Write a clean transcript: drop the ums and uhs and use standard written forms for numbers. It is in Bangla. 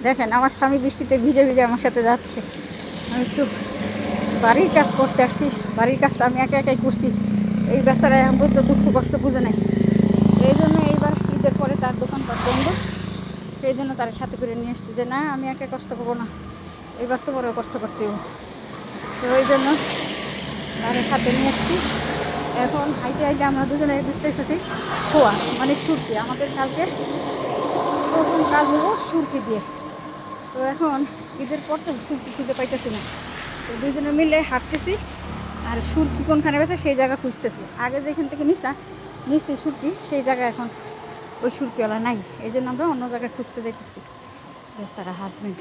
দেখেন আমার স্বামী বৃষ্টিতে ভিজে ভিজে আমার সাথে যাচ্ছে। আমি একটু বাড়ির কাজ করতে আসছি, বাড়ির কাজটা আমি একা একাই করছি। এই বেচারা এখন পর্যন্ত দুঃখ কষ্ট বুঝে নাই। এই জন্য এইবার ঈদের পরে তার দোকানপাট বন্ধ, সেই জন্য তার সাথে করে নিয়ে এসছি যে না আমি একা কষ্ট করবো না, এইবার তো বড় কষ্ট করতে হবে। তো ওই জন্য তার সাথে নিয়ে এসছি। এখন হাইটে হাইটে আমরা দুজনে বুঝতেছি খোয়া মানে সুরকি, আমাদের কালকে প্রথম কাজ হবো সুরকি দিয়ে। তো এখন ঈদের পর তো সুরকি খুঁজে পাইতেছি না, তো দুজনে মিলে হাঁটতেছি আর সুরকি কোনখানে গেছে সেই জায়গা খুঁজতেছি। আগে যেখান থেকে নিচ্ছি সুরকি সেই জায়গা এখন ওই সুরকিওয়ালা নাই, এই জন্য আমরা অন্য জায়গায় খুঁজতে যাইতেছি। বেচারা হাজবেন্ড